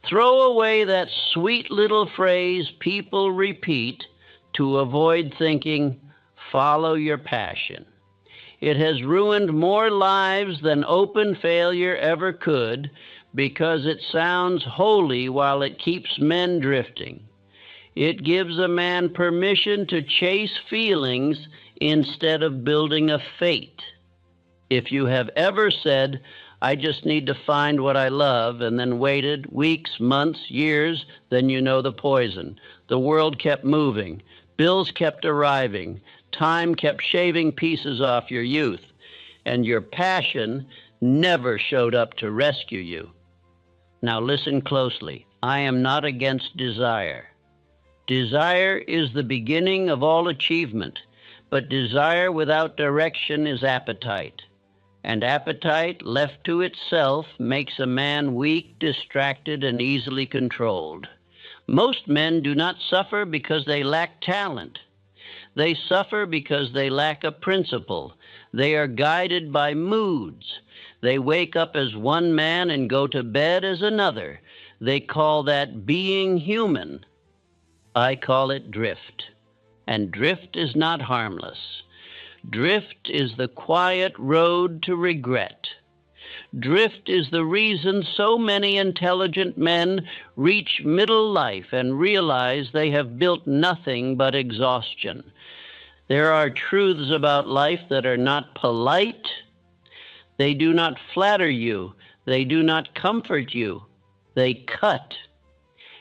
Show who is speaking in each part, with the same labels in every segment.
Speaker 1: Throw away that sweet little phrase people repeat to avoid thinking, follow your passion. It has ruined more lives than open failure ever could because it sounds holy while it keeps men drifting. It gives a man permission to chase feelings instead of building a fate. If you have ever said, I just need to find what I love, and then waited weeks, months, years, then you know the poison. The world kept moving. Bills kept arriving. Time kept shaving pieces off your youth. And your passion never showed up to rescue you. Now listen closely. I am not against desire. Desire is the beginning of all achievement, but desire without direction is appetite. And appetite, left to itself, makes a man weak, distracted, and easily controlled. Most men do not suffer because they lack talent. They suffer because they lack a principle. They are guided by moods. They wake up as one man and go to bed as another. They call that being human. I call it drift. And drift is not harmless. Drift is the quiet road to regret. Drift is the reason so many intelligent men reach middle life and realize they have built nothing but exhaustion. There are truths about life that are not polite. They do not flatter you. They do not comfort you. They cut.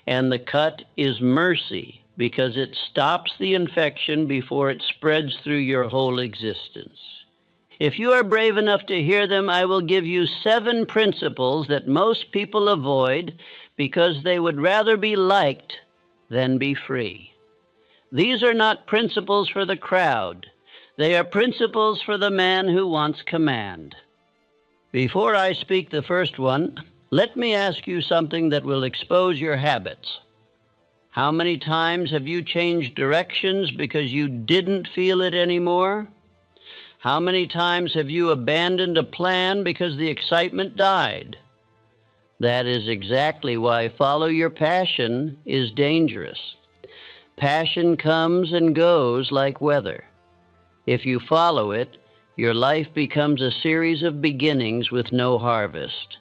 Speaker 1: And the cut is mercy, because it stops the infection before it spreads through your whole existence. If you are brave enough to hear them, I will give you 7 principles that most people avoid because they would rather be liked than be free. These are not principles for the crowd. They are principles for the man who wants command. Before I speak the first one, let me ask you something that will expose your habits. How many times have you changed directions because you didn't feel it anymore? How many times have you abandoned a plan because the excitement died? That is exactly why follow your passion is dangerous. Passion comes and goes like weather. If you follow it, your life becomes a series of beginnings with no harvest.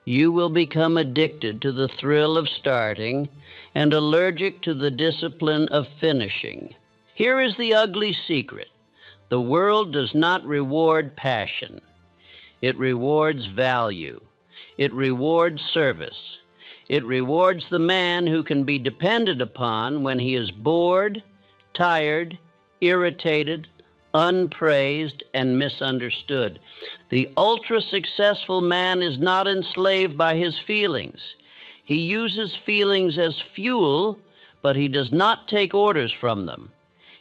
Speaker 1: You will become addicted to the thrill of starting and allergic to the discipline of finishing. Here is the ugly secret. The world does not reward passion. It rewards value. It rewards service. It rewards the man who can be depended upon when he is bored, tired, irritated, unpraised, and misunderstood. The ultra-successful man is not enslaved by his feelings. He uses feelings as fuel, but he does not take orders from them.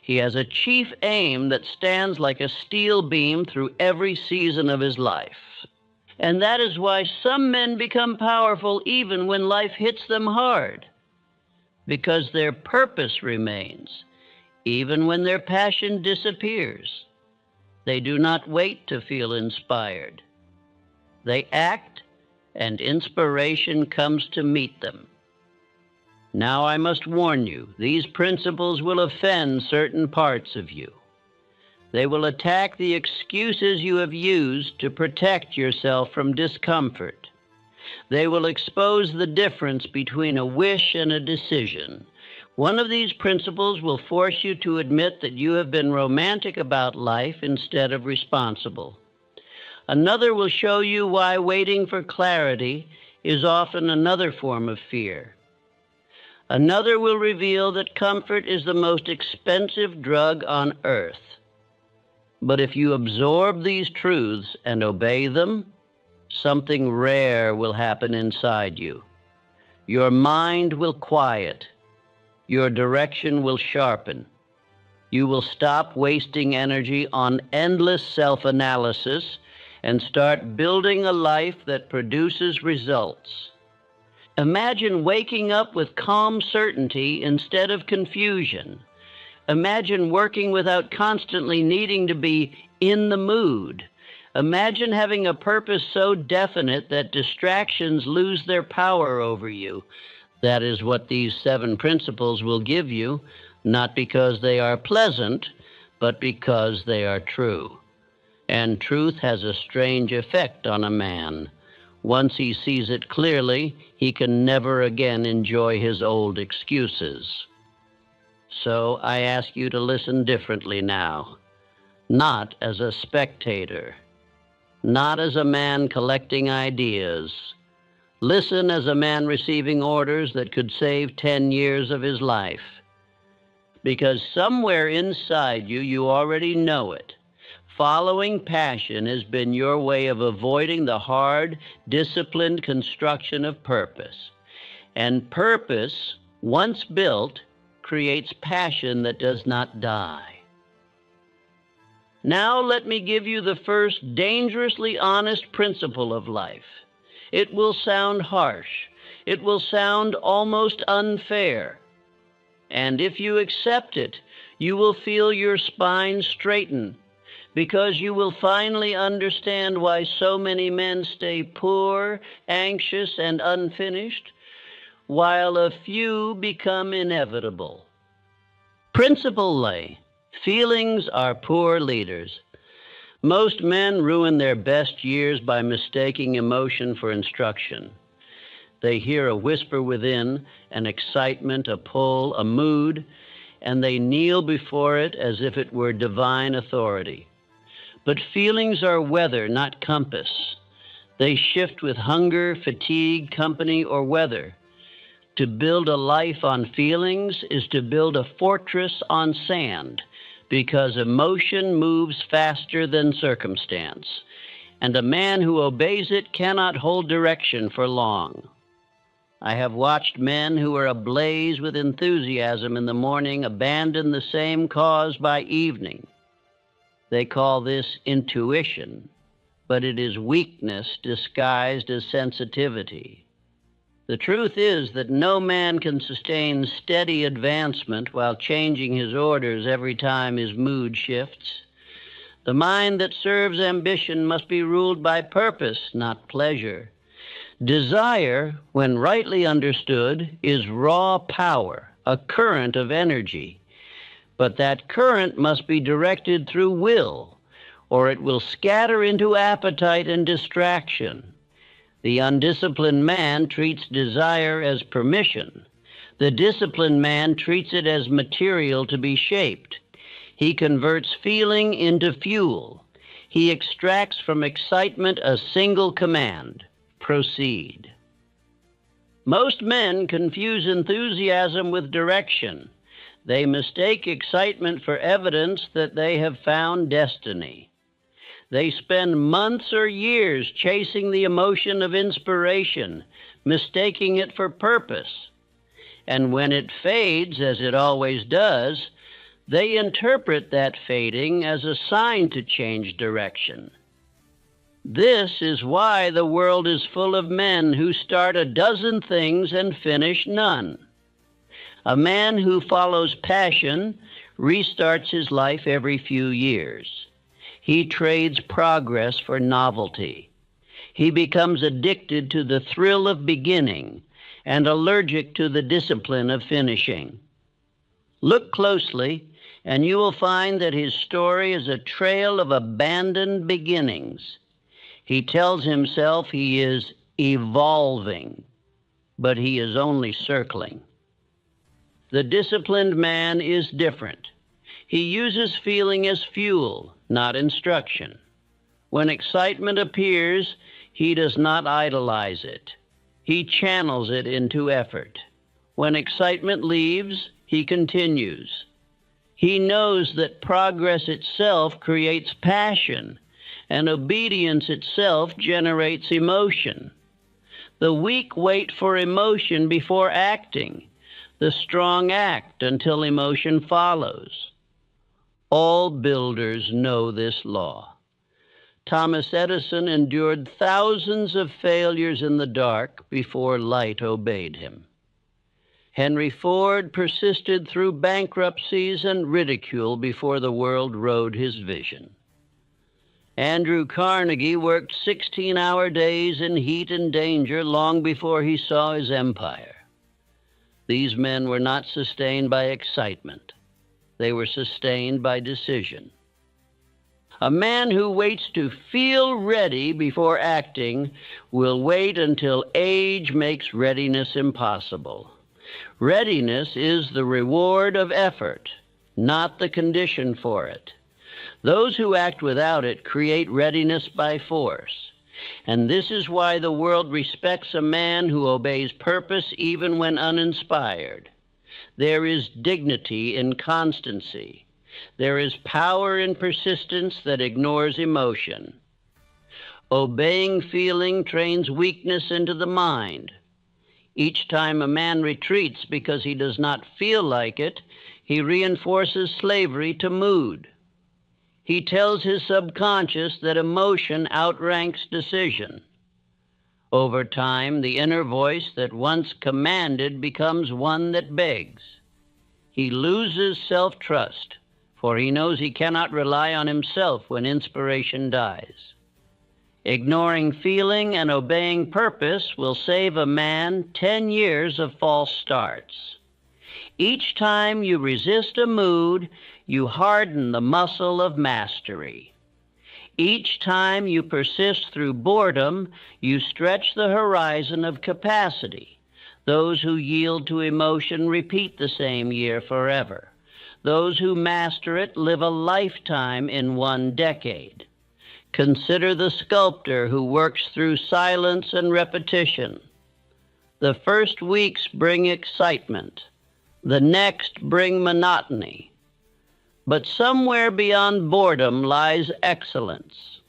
Speaker 1: He has a chief aim that stands like a steel beam through every season of his life. And that is why some men become powerful even when life hits them hard, because their purpose remains, even when their passion disappears. They do not wait to feel inspired. They act, and inspiration comes to meet them. Now I must warn you, these principles will offend certain parts of you. They will attack the excuses you have used to protect yourself from discomfort. They will expose the difference between a wish and a decision. One of these principles will force you to admit that you have been romantic about life instead of responsible. Another will show you why waiting for clarity is often another form of fear. Another will reveal that comfort is the most expensive drug on earth. But if you absorb these truths and obey them, something rare will happen inside you. Your mind will quiet. Your direction will sharpen. You will stop wasting energy on endless self-analysis and start building a life that produces results. Imagine waking up with calm certainty instead of confusion. Imagine working without constantly needing to be in the mood. Imagine having a purpose so definite that distractions lose their power over you. That is what these 7 principles will give you, not because they are pleasant, but because they are true. And truth has a strange effect on a man. Once he sees it clearly, he can never again enjoy his old excuses. So I ask you to listen differently now, not as a spectator, not as a man collecting ideas. Listen as a man receiving orders that could save 10 years of his life. Because somewhere inside you, you already know it. Following passion has been your way of avoiding the hard, disciplined construction of purpose. And purpose, once built, creates passion that does not die. Now let me give you the first dangerously honest principle of life. It will sound harsh. It will sound almost unfair. And if you accept it, you will feel your spine straighten, because you will finally understand why so many men stay poor, anxious, and unfinished, while a few become inevitable. Principle A: feelings are poor leaders. Most men ruin their best years by mistaking emotion for instruction. They hear a whisper within, an excitement, a pull, a mood, and they kneel before it as if it were divine authority. But feelings are weather, not compass. They shift with hunger, fatigue, company, or weather. To build a life on feelings is to build a fortress on sand, because emotion moves faster than circumstance, and a man who obeys it cannot hold direction for long. I have watched men who are ablaze with enthusiasm in the morning abandon the same cause by evening. They call this intuition, but it is weakness disguised as sensitivity. The truth is that no man can sustain steady advancement while changing his orders every time his mood shifts. The mind that serves ambition must be ruled by purpose, not pleasure. Desire, when rightly understood, is raw power, a current of energy. But that current must be directed through will, or it will scatter into appetite and distraction. The undisciplined man treats desire as permission. The disciplined man treats it as material to be shaped. He converts feeling into fuel. He extracts from excitement a single command: proceed. Most men confuse enthusiasm with direction. They mistake excitement for evidence that they have found destiny. They spend months or years chasing the emotion of inspiration, mistaking it for purpose. And when it fades, as it always does, they interpret that fading as a sign to change direction. This is why the world is full of men who start a dozen things and finish none. A man who follows passion restarts his life every few years. He trades progress for novelty. He becomes addicted to the thrill of beginning and allergic to the discipline of finishing. Look closely, and you will find that his story is a trail of abandoned beginnings. He tells himself he is evolving, but he is only circling. The disciplined man is different. He uses feeling as fuel, not instruction. When excitement appears, he does not idolize it. He channels it into effort. When excitement leaves, he continues. He knows that progress itself creates passion, and obedience itself generates emotion. The weak wait for emotion before acting. The strong act until emotion follows. All builders know this law. Thomas Edison endured thousands of failures in the dark before light obeyed him. Henry Ford persisted through bankruptcies and ridicule before the world rode his vision. Andrew Carnegie worked 16-hour days in heat and danger long before he saw his empire. These men were not sustained by excitement. They were sustained by decision. A man who waits to feel ready before acting will wait until age makes readiness impossible. Readiness is the reward of effort, not the condition for it. Those who act without it create readiness by force. And this is why the world respects a man who obeys purpose even when uninspired. There is dignity in constancy. There is power in persistence that ignores emotion. Obeying feeling trains weakness into the mind. Each time a man retreats because he does not feel like it, he reinforces slavery to mood. He tells his subconscious that emotion outranks decision. Over time, the inner voice that once commanded becomes one that begs. He loses self-trust, for he knows he cannot rely on himself when inspiration dies. Ignoring feeling and obeying purpose will save a man 10 years of false starts. Each time you resist a mood, you harden the muscle of mastery. Each time you persist through boredom, you stretch the horizon of capacity. Those who yield to emotion repeat the same year forever. Those who master it live a lifetime in 1 decade. Consider the sculptor who works through silence and repetition. The first weeks bring excitement. The next bring monotony. But somewhere beyond boredom lies excellence.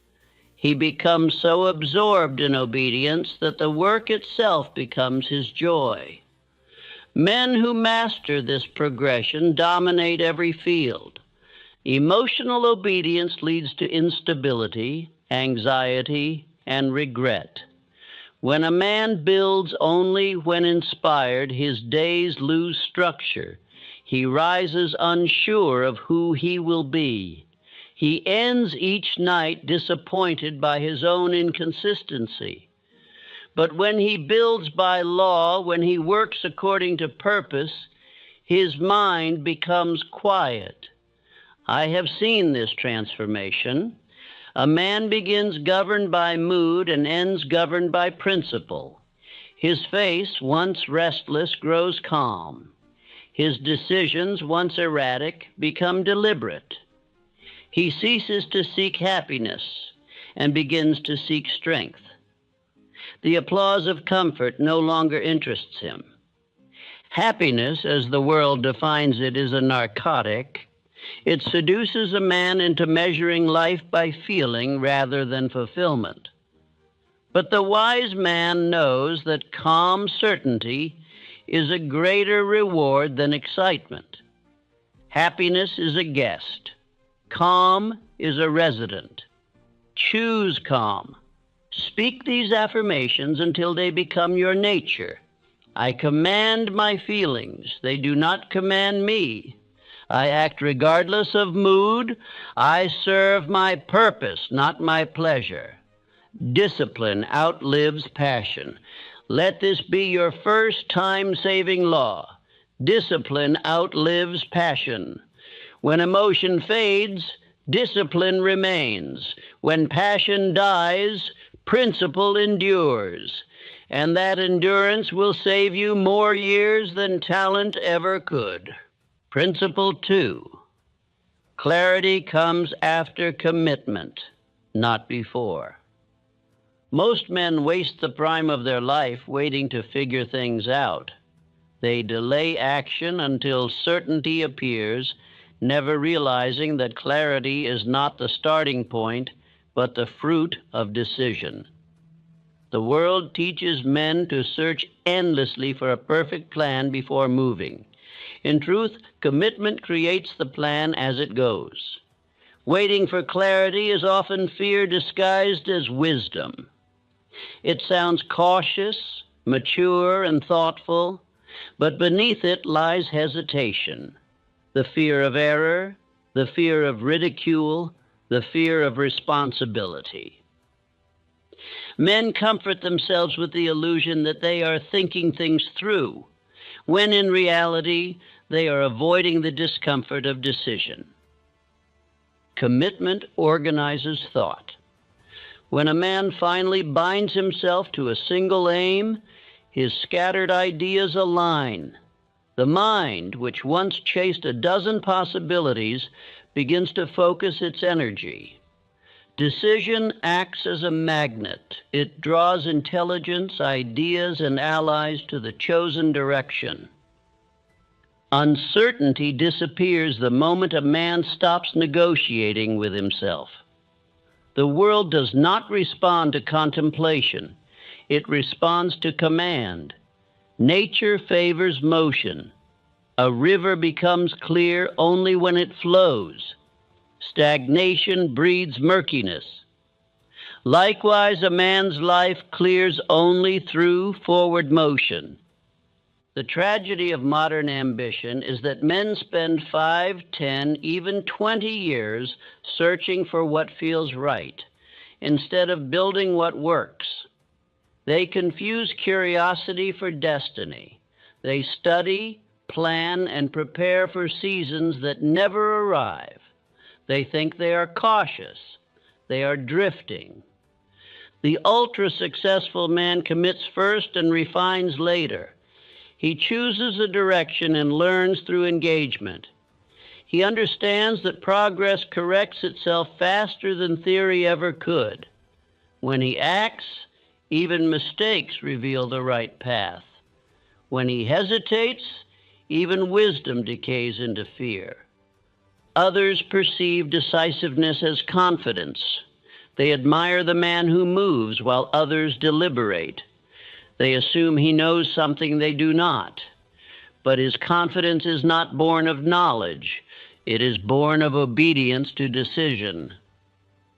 Speaker 1: He becomes so absorbed in obedience that the work itself becomes his joy. Men who master this progression dominate every field. Emotional obedience leads to instability, anxiety, and regret. When a man builds only when inspired, his days lose structure. He rises unsure of who he will be. He ends each night disappointed by his own inconsistency. But when he builds by law, when he works according to purpose, his mind becomes quiet. I have seen this transformation. A man begins governed by mood and ends governed by principle. His face, once restless, grows calm. His decisions, once erratic, become deliberate. He ceases to seek happiness and begins to seek strength. The applause of comfort no longer interests him. Happiness, as the world defines it, is a narcotic. It seduces a man into measuring life by feeling rather than fulfillment. But the wise man knows that calm certainty is a greater reward than excitement. Happiness is a guest. Calm is a resident. Choose calm. Speak these affirmations until they become your nature. I command my feelings. They do not command me. I act regardless of mood. I serve my purpose, not my pleasure. Discipline outlives passion. Let this be your first time-saving law. Discipline outlives passion. When emotion fades, discipline remains. When passion dies, principle endures. And that endurance will save you more years than talent ever could. Principle 2. Clarity comes after commitment, not before. Most men waste the prime of their life waiting to figure things out. They delay action until certainty appears, never realizing that clarity is not the starting point, but the fruit of decision. The world teaches men to search endlessly for a perfect plan before moving. In truth, commitment creates the plan as it goes. Waiting for clarity is often fear disguised as wisdom. It sounds cautious, mature, and thoughtful, but beneath it lies hesitation, the fear of error, the fear of ridicule, the fear of responsibility. Men comfort themselves with the illusion that they are thinking things through, when in reality they are avoiding the discomfort of decision. Commitment organizes thought. When a man finally binds himself to a single aim, his scattered ideas align. The mind, which once chased a dozen possibilities, begins to focus its energy. Decision acts as a magnet. It draws intelligence, ideas, and allies to the chosen direction. Uncertainty disappears the moment a man stops negotiating with himself. The world does not respond to contemplation. It responds to command. Nature favors motion. A river becomes clear only when it flows. Stagnation breeds murkiness. Likewise, a man's life clears only through forward motion. The tragedy of modern ambition is that men spend 5, 10, even 20 years searching for what feels right, instead of building what works. They confuse curiosity for destiny. They study, plan, and prepare for seasons that never arrive. They think they are cautious. They are drifting. The ultra-successful man commits first and refines later. He chooses a direction and learns through engagement. He understands that progress corrects itself faster than theory ever could. When he acts, even mistakes reveal the right path. When he hesitates, even wisdom decays into fear. Others perceive decisiveness as confidence. They admire the man who moves while others deliberate. They assume he knows something they do not. But his confidence is not born of knowledge. It is born of obedience to decision.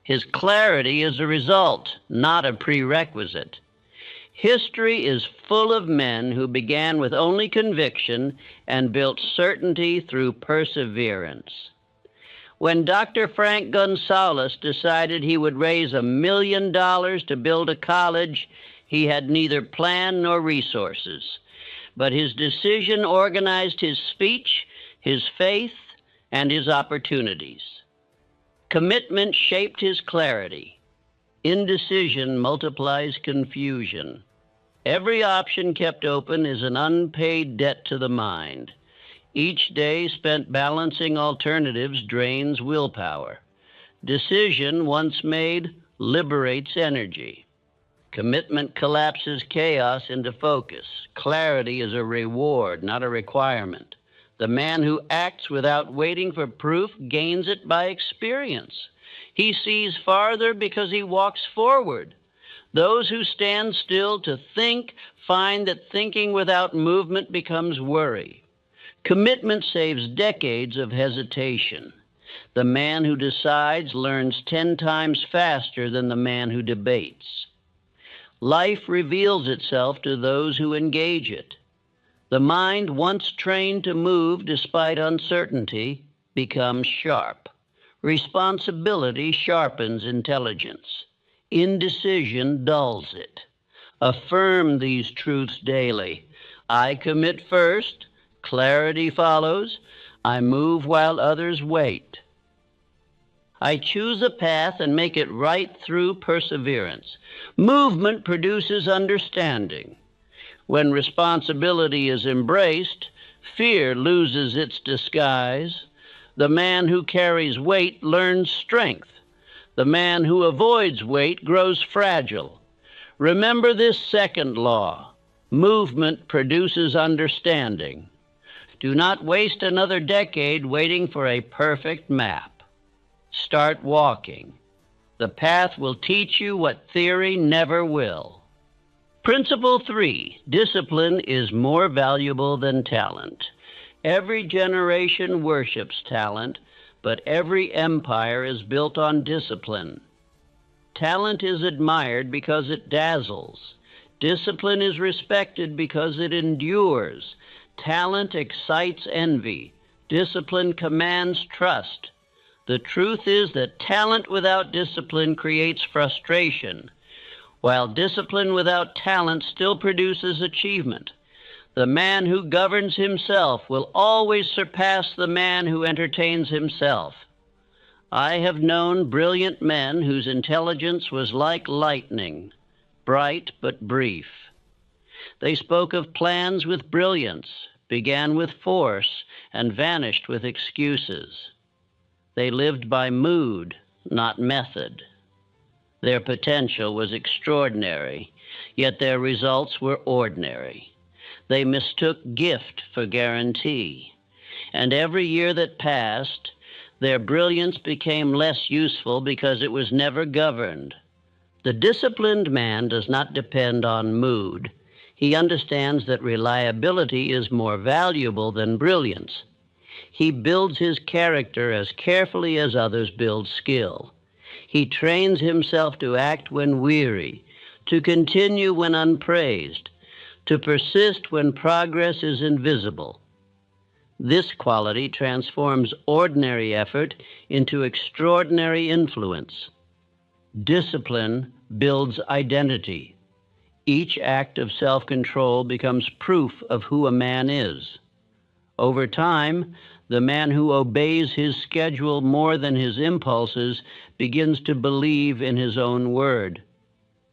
Speaker 1: His clarity is a result, not a prerequisite. History is full of men who began with only conviction and built certainty through perseverance. When Dr. Frank Gonzalez decided he would raise $1 million to build a college, he had neither plan nor resources. But his decision organized his speech, his faith, and his opportunities. Commitment shaped his clarity. Indecision multiplies confusion. Every option kept open is an unpaid debt to the mind. Each day spent balancing alternatives drains willpower. Decision, once made, liberates energy. Commitment collapses chaos into focus. Clarity is a reward, not a requirement. The man who acts without waiting for proof gains it by experience. He sees farther because he walks forward. Those who stand still to think find that thinking without movement becomes worry. Commitment saves decades of hesitation. The man who decides learns 10 times faster than the man who debates. Life reveals itself to those who engage it. The mind, once trained to move despite uncertainty, becomes sharp. Responsibility sharpens intelligence. Indecision dulls it. Affirm these truths daily. I commit first. Clarity follows. I move while others wait. I choose a path and make it right through perseverance. Movement produces understanding. When responsibility is embraced, fear loses its disguise. The man who carries weight learns strength. The man who avoids weight grows fragile. Remember this second law. Movement produces understanding. Do not waste another decade waiting for a perfect map. Start walking. The path will teach you what theory never will. Principle 3, discipline is more valuable than talent. Every generation worships talent, but every empire is built on discipline. Talent is admired because it dazzles. Discipline is respected because it endures. Talent excites envy. Discipline commands trust. The truth is that talent without discipline creates frustration, while discipline without talent still produces achievement. The man who governs himself will always surpass the man who entertains himself. I have known brilliant men whose intelligence was like lightning, bright but brief. They spoke of plans with brilliance, began with force, and vanished with excuses. They lived by mood, not method. Their potential was extraordinary, yet their results were ordinary. They mistook gift for guarantee, and every year that passed, their brilliance became less useful because it was never governed. The disciplined man does not depend on mood. He understands that reliability is more valuable than brilliance. He builds his character as carefully as others build skill. He trains himself to act when weary, to continue when unpraised, to persist when progress is invisible. This quality transforms ordinary effort into extraordinary influence. Discipline builds identity. Each act of self-control becomes proof of who a man is. Over time, the man who obeys his schedule more than his impulses begins to believe in his own word.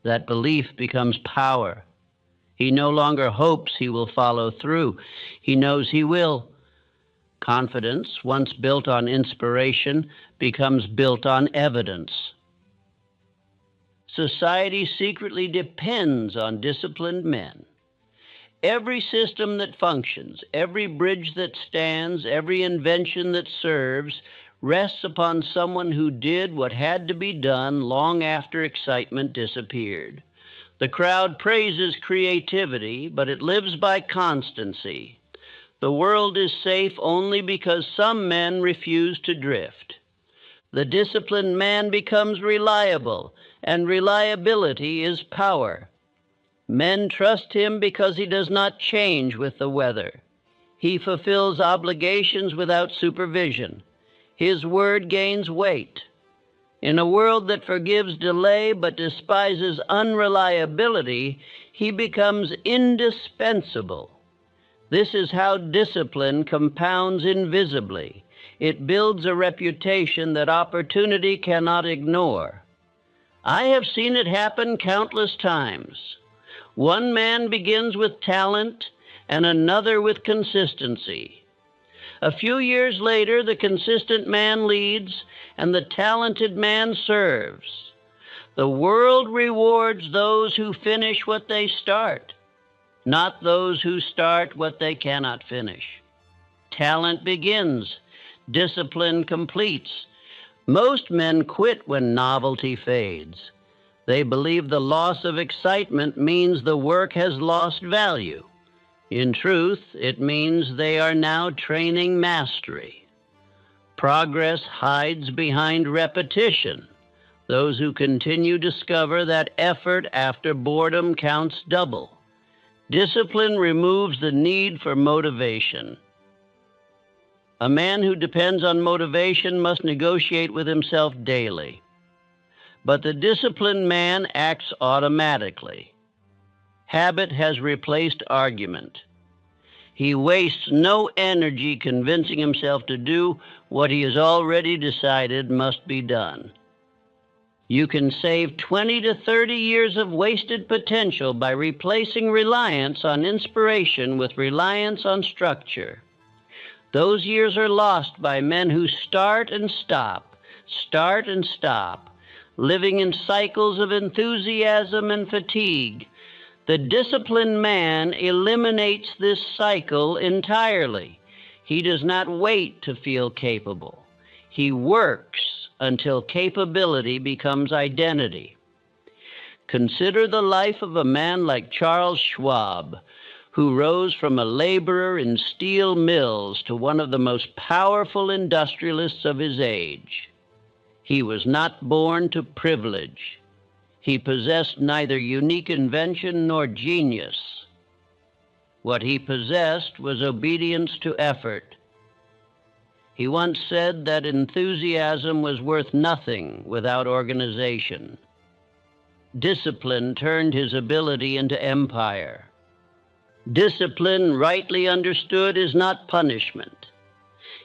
Speaker 1: That belief becomes power. He no longer hopes he will follow through. He knows he will. Confidence, once built on inspiration, becomes built on evidence. Society secretly depends on disciplined men. Every system that functions, every bridge that stands, every invention that serves, rests upon someone who did what had to be done long after excitement disappeared. The crowd praises creativity, but it lives by constancy. The world is safe only because some men refuse to drift. The disciplined man becomes reliable, and reliability is power. Men trust him because he does not change with the weather. He fulfills obligations without supervision. His word gains weight. In a world that forgives delay but despises unreliability, he becomes indispensable. This is how discipline compounds invisibly. It builds a reputation that opportunity cannot ignore. I have seen it happen countless times. One man begins with talent and another with consistency. A few years later, the consistent man leads and the talented man serves. The world rewards those who finish what they start, not those who start what they cannot finish. Talent begins, discipline completes. Most men quit when novelty fades. They believe the loss of excitement means the work has lost value. In truth, it means they are now training mastery. Progress hides behind repetition. Those who continue discover that effort after boredom counts double. Discipline removes the need for motivation. A man who depends on motivation must negotiate with himself daily. But the disciplined man acts automatically. Habit has replaced argument. He wastes no energy convincing himself to do what he has already decided must be done. You can save 20 to 30 years of wasted potential by replacing reliance on inspiration with reliance on structure. Those years are lost by men who start and stop, living in cycles of enthusiasm and fatigue. The disciplined man eliminates this cycle entirely. He does not wait to feel capable. He works until capability becomes identity. Consider the life of a man like Charles Schwab, who rose from a laborer in steel mills to one of the most powerful industrialists of his age. He was not born to privilege. He possessed neither unique invention nor genius. What he possessed was obedience to effort. He once said that enthusiasm was worth nothing without organization. Discipline turned his ability into empire. Discipline, rightly understood, is not punishment.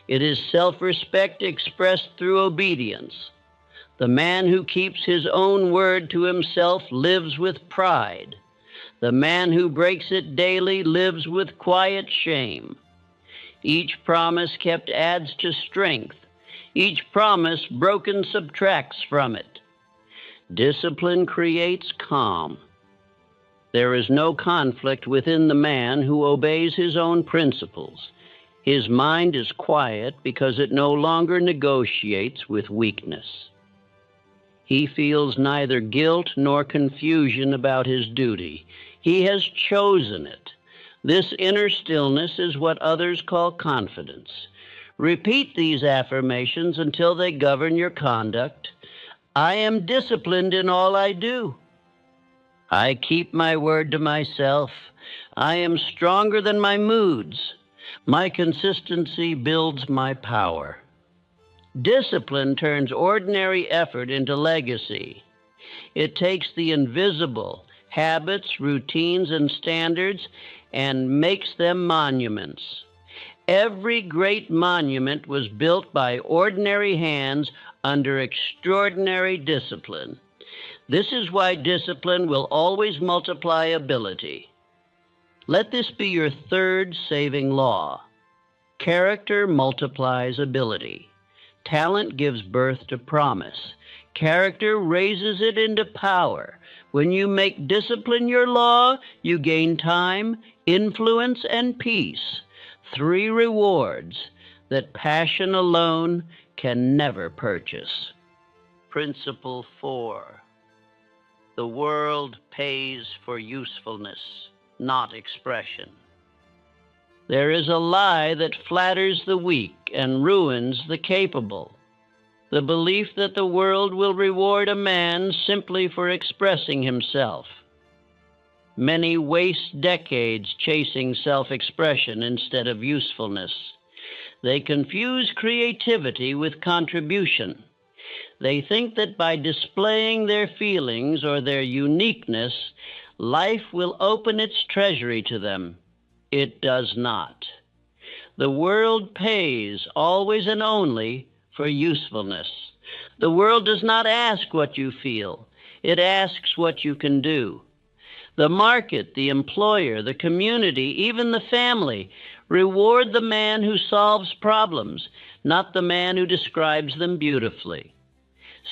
Speaker 1: It is self-respect expressed through obedience. The man who keeps his own word to himself lives with pride. The man who breaks it daily lives with quiet shame. Each promise kept adds to strength. Each promise broken subtracts from it. Discipline creates calm. There is no conflict within the man who obeys his own principles. His mind is quiet because it no longer negotiates with weakness. He feels neither guilt nor confusion about his duty. He has chosen it. This inner stillness is what others call confidence. Repeat these affirmations until they govern your conduct. I am disciplined in all I do. I keep my word to myself. I am stronger than my moods. My consistency builds my power. Discipline turns ordinary effort into legacy. It takes the invisible, habits, routines, and standards, and makes them monuments. Every great monument was built by ordinary hands under extraordinary discipline. This is why discipline will always multiply ability. Let this be your third saving law. Character multiplies ability. Talent gives birth to promise. Character raises it into power. When you make discipline your law, you gain time, influence, and peace. 3 rewards that passion alone can never purchase. Principle 4. The world pays for usefulness, not expression. There is a lie that flatters the weak and ruins the capable. The belief that the world will reward a man simply for expressing himself. Many waste decades chasing self-expression instead of usefulness. They confuse creativity with contribution. They think that by displaying their feelings or their uniqueness, life will open its treasury to them. It does not. The world pays always and only for usefulness. The world does not ask what you feel. It asks what you can do. The market, the employer, the community, even the family reward the man who solves problems, not the man who describes them beautifully.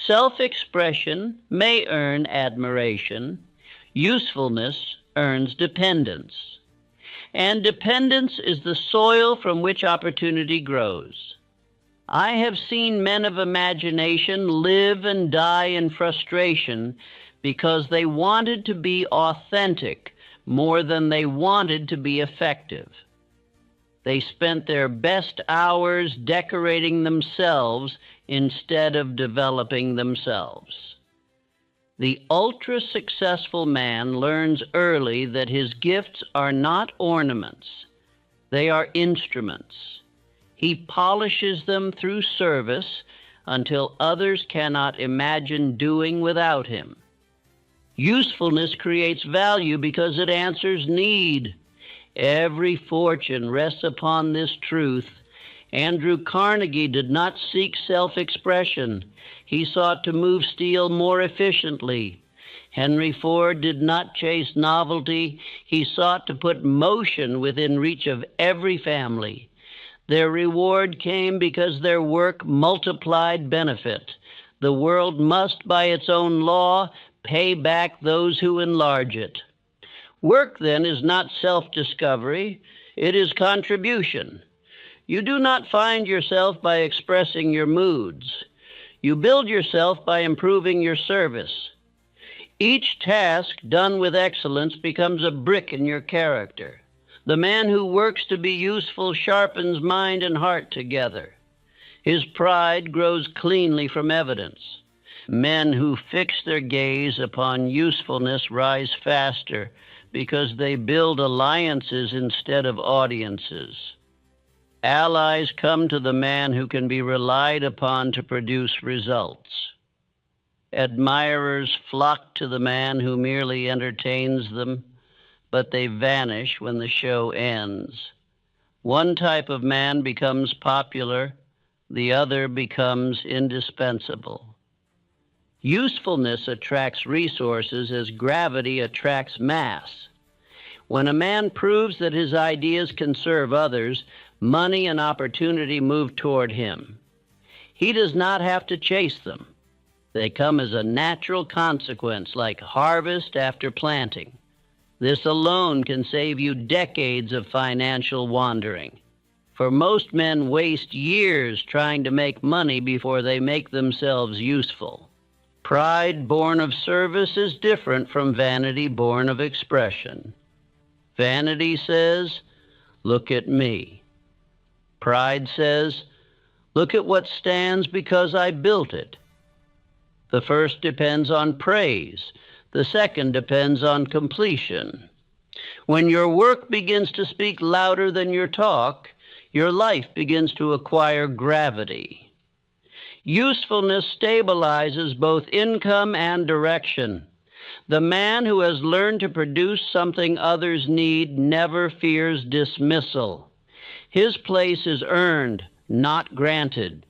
Speaker 1: Self-expression may earn admiration. Usefulness earns dependence. And dependence is the soil from which opportunity grows. I have seen men of imagination live and die in frustration because they wanted to be authentic more than they wanted to be effective. They spent their best hours decorating themselves instead of developing themselves. The ultra-successful man learns early that his gifts are not ornaments. They are instruments. He polishes them through service until others cannot imagine doing without him. Usefulness creates value because it answers need. Every fortune rests upon this truth. Andrew Carnegie did not seek self-expression. He sought to move steel more efficiently. Henry Ford did not chase novelty. He sought to put motion within reach of every family. Their reward came because their work multiplied benefit. The world must, by its own law, pay back those who enlarge it. Work, then, is not self-discovery. It is contribution. You do not find yourself by expressing your moods. You build yourself by improving your service. Each task done with excellence becomes a brick in your character. The man who works to be useful sharpens mind and heart together. His pride grows cleanly from evidence. Men who fix their gaze upon usefulness rise faster because they build alliances instead of audiences. Allies come to the man who can be relied upon to produce results. Admirers flock to the man who merely entertains them, but they vanish when the show ends. One type of man becomes popular, the other becomes indispensable. Usefulness attracts resources as gravity attracts mass. When a man proves that his ideas can serve others, money and opportunity move toward him. He does not have to chase them. They come as a natural consequence, like harvest after planting. This alone can save you decades of financial wandering. For most men waste years trying to make money before they make themselves useful. Pride born of service is different from vanity born of expression. Vanity says, "Look at me." Pride says, "Look at what stands because I built it." The first depends on praise. The second depends on completion. When your work begins to speak louder than your talk, your life begins to acquire gravity. Usefulness stabilizes both income and direction. The man who has learned to produce something others need never fears dismissal. His place is earned, not granted.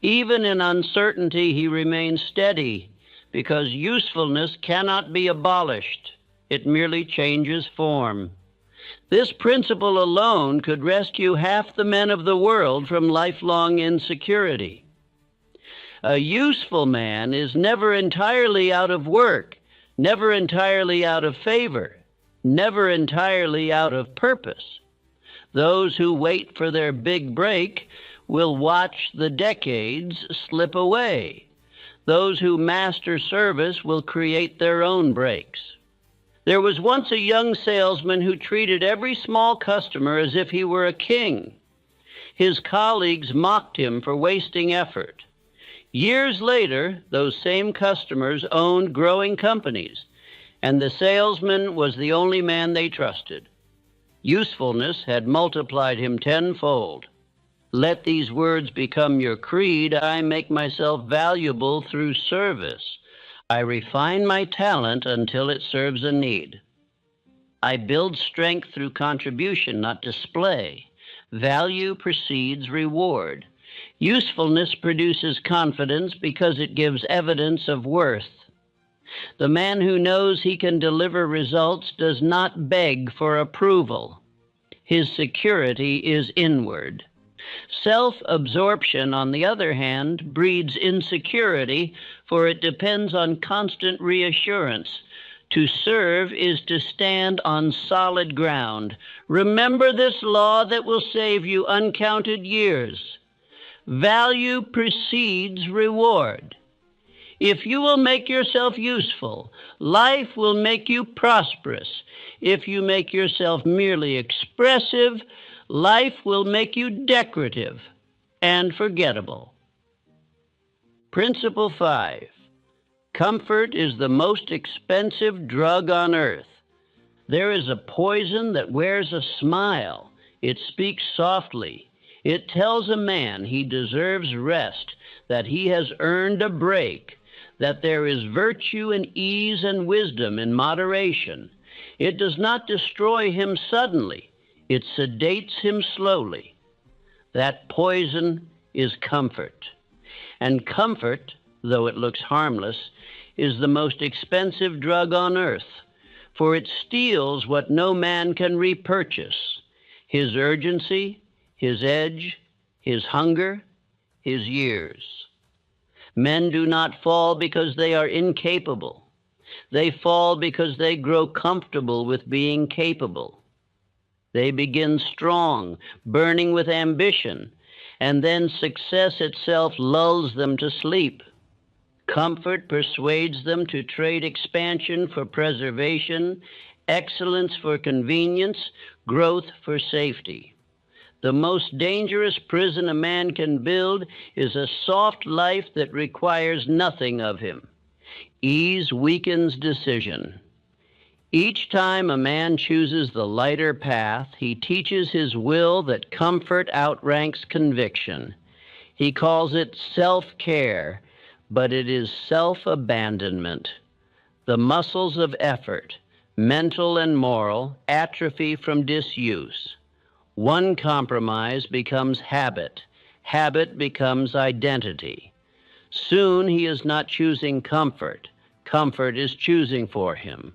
Speaker 1: Even in uncertainty, he remains steady, because usefulness cannot be abolished. It merely changes form. This principle alone could rescue half the men of the world from lifelong insecurity. A useful man is never entirely out of work, never entirely out of favor, never entirely out of purpose. Those who wait for their big break will watch the decades slip away. Those who master service will create their own breaks. There was once a young salesman who treated every small customer as if he were a king. His colleagues mocked him for wasting effort. Years later, those same customers owned growing companies, and the salesman was the only man they trusted. Usefulness had multiplied him tenfold. Let these words become your creed. I make myself valuable through service. I refine my talent until it serves a need. I build strength through contribution, not display. Value precedes reward. Usefulness produces confidence because it gives evidence of worth. The man who knows he can deliver results does not beg for approval. His security is inward. Self-absorption, on the other hand, breeds insecurity, for it depends on constant reassurance. To serve is to stand on solid ground. Remember this law that will save you uncounted years. Value precedes reward. If you will make yourself useful, life will make you prosperous. If you make yourself merely expressive, life will make you decorative and forgettable. Principle 5. Comfort is the most expensive drug on earth. There is a poison that wears a smile. It speaks softly. It tells a man he deserves rest, that he has earned a break, that there is virtue and ease and wisdom in moderation. It does not destroy him suddenly. It sedates him slowly. That poison is comfort. And comfort, though it looks harmless, is the most expensive drug on earth, for it steals what no man can repurchase: his urgency, his edge, his hunger, his years. Men do not fall because they are incapable. They fall because they grow comfortable with being capable. They begin strong, burning with ambition, and then success itself lulls them to sleep. Comfort persuades them to trade expansion for preservation, excellence for convenience, growth for safety. The most dangerous prison a man can build is a soft life that requires nothing of him. Ease weakens decision. Each time a man chooses the lighter path, he teaches his will that comfort outranks conviction. He calls it self-care, but it is self-abandonment. The muscles of effort, mental and moral, atrophy from disuse. One compromise becomes habit. Habit becomes identity. Soon he is not choosing comfort. Comfort is choosing for him.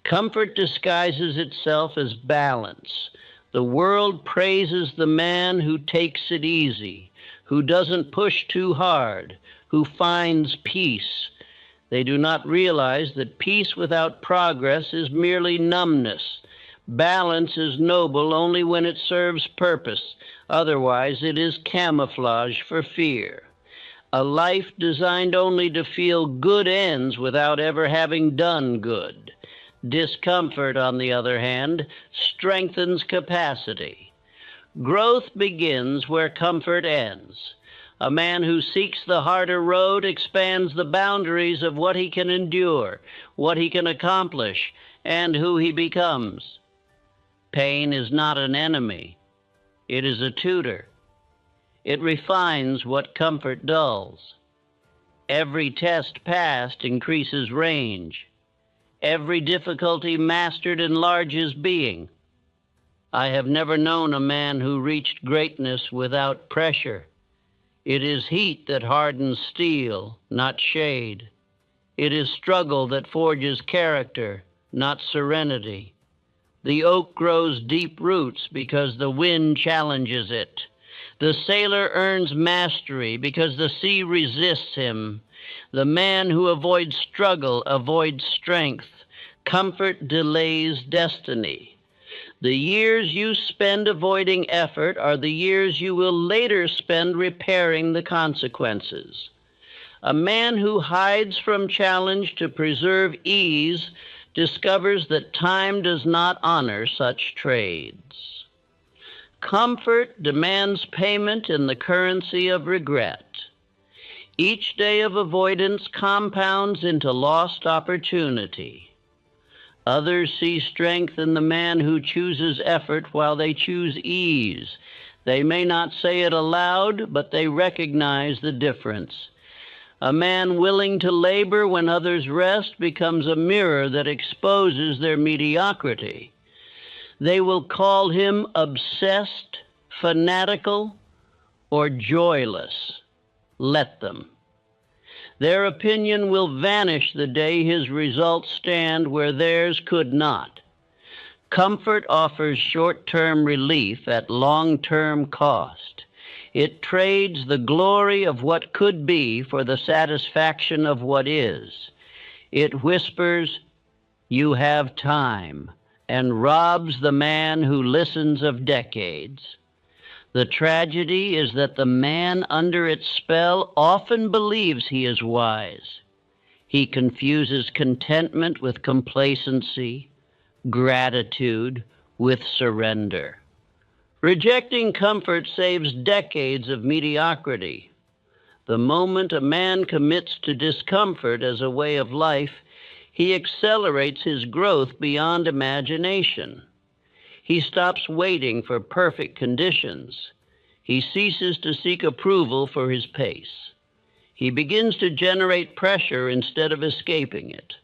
Speaker 1: Comfort disguises itself as balance. The world praises the man who takes it easy, who doesn't push too hard, who finds peace. They do not realize that peace without progress is merely numbness. Balance is noble only when it serves purpose. Otherwise, it is camouflage for fear. A life designed only to feel good ends without ever having done good. Discomfort, on the other hand, strengthens capacity. Growth begins where comfort ends. A man who seeks the harder road expands the boundaries of what he can endure, what he can accomplish, and who he becomes. Pain is not an enemy. It is a tutor. It refines what comfort dulls. Every test passed increases range. Every difficulty mastered enlarges being. I have never known a man who reached greatness without pressure. It is heat that hardens steel, not shade. It is struggle that forges character, not serenity. The oak grows deep roots because the wind challenges it. The sailor earns mastery because the sea resists him. The man who avoids struggle avoids strength. Comfort delays destiny. The years you spend avoiding effort are the years you will later spend repairing the consequences. A man who hides from challenge to preserve ease discovers that time does not honor such trades. Comfort demands payment in the currency of regret. Each day of avoidance compounds into lost opportunity. Others see strength in the man who chooses effort while they choose ease. They may not say it aloud, but they recognize the difference. A man willing to labor when others rest becomes a mirror that exposes their mediocrity. They will call him obsessed, fanatical, or joyless. Let them. Their opinion will vanish the day his results stand where theirs could not. Comfort offers short-term relief at long-term cost. It trades the glory of what could be for the satisfaction of what is. It whispers, "You have time," and robs the man who listens of decades. The tragedy is that the man under its spell often believes he is wise. He confuses contentment with complacency, gratitude with surrender. Rejecting comfort saves decades of mediocrity. The moment a man commits to discomfort as a way of life, he accelerates his growth beyond imagination. He stops waiting for perfect conditions. He ceases to seek approval for his pace. He begins to generate pressure instead of escaping it.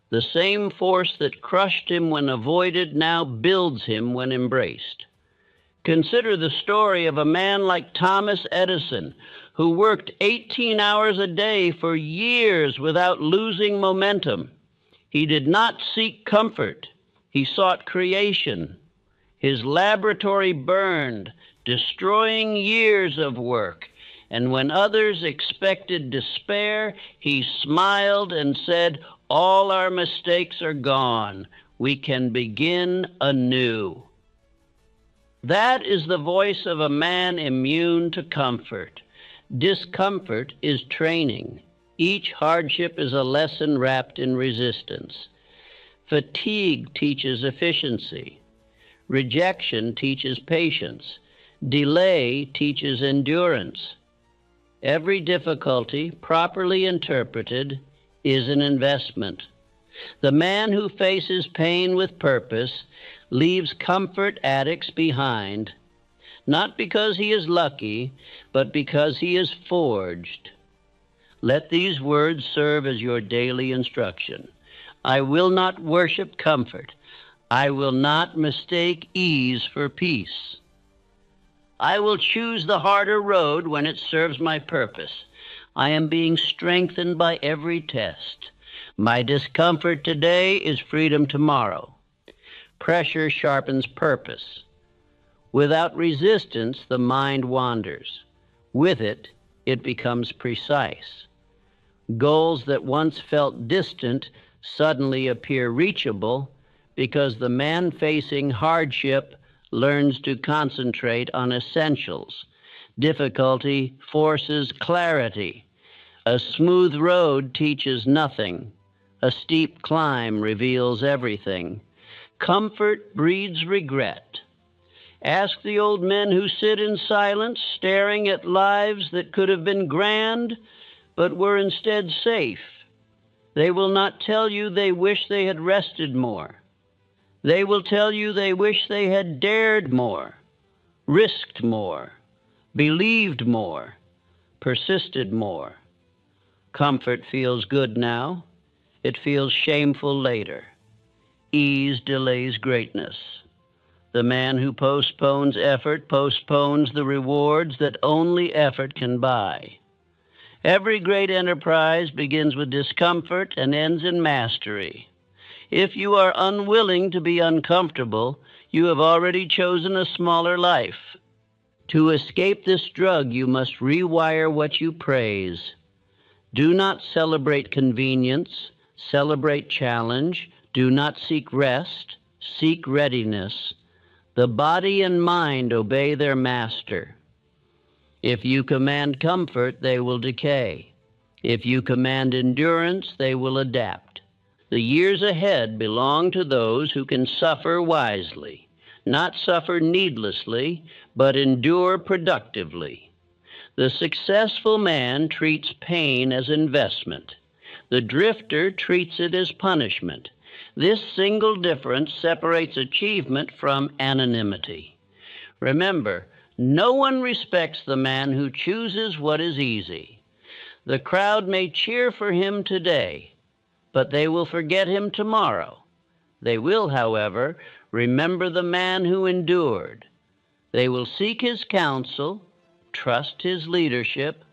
Speaker 1: The same force that crushed him when avoided now builds him when embraced. Consider the story of a man like Thomas Edison, who worked 18 hours a day for years without losing momentum. He did not seek comfort. He sought creation. His laboratory burned, destroying years of work. And when others expected despair, he smiled and said, "All our mistakes are gone. We can begin anew." That is the voice of a man immune to comfort. Discomfort is training. Each hardship is a lesson wrapped in resistance. Fatigue teaches efficiency. Rejection teaches patience. Delay teaches endurance. Every difficulty, properly interpreted, is an investment. The man who faces pain with purpose leaves comfort addicts behind, not because he is lucky, but because he is forged. Let these words serve as your daily instruction. I will not worship comfort. I will not mistake ease for peace. I will choose the harder road when it serves my purpose. I am being strengthened by every test. My discomfort today is freedom tomorrow. Pressure sharpens purpose. Without resistance, the mind wanders. With it, it becomes precise. Goals that once felt distant suddenly appear reachable because the man facing hardship learns to concentrate on essentials. Difficulty forces clarity. A smooth road teaches nothing. A steep climb reveals everything. Comfort breeds regret. Ask the old men who sit in silence, staring at lives that could have been grand, but were instead safe. They will not tell you they wish they had rested more. They will tell you they wish they had dared more, risked more, believed more, persisted more. Comfort feels good now. It feels shameful later. Ease delays greatness. The man who postpones effort postpones the rewards that only effort can buy. Every great enterprise begins with discomfort and ends in mastery. If you are unwilling to be uncomfortable, you have already chosen a smaller life. To escape this drug, you must rewire what you praise. Do not celebrate convenience, celebrate challenge. Do not seek rest, seek readiness. The body and mind obey their master. If you command comfort, they will decay. If you command endurance, they will adapt. The years ahead belong to those who can suffer wisely, not suffer needlessly, but endure productively. The successful man treats pain as investment. The drifter treats it as punishment. This single difference separates achievement from anonymity. Remember, no one respects the man who chooses what is easy. The crowd may cheer for him today, but they will forget him tomorrow. They will, however, remember the man who endured. They will seek his counsel, trust his leadership,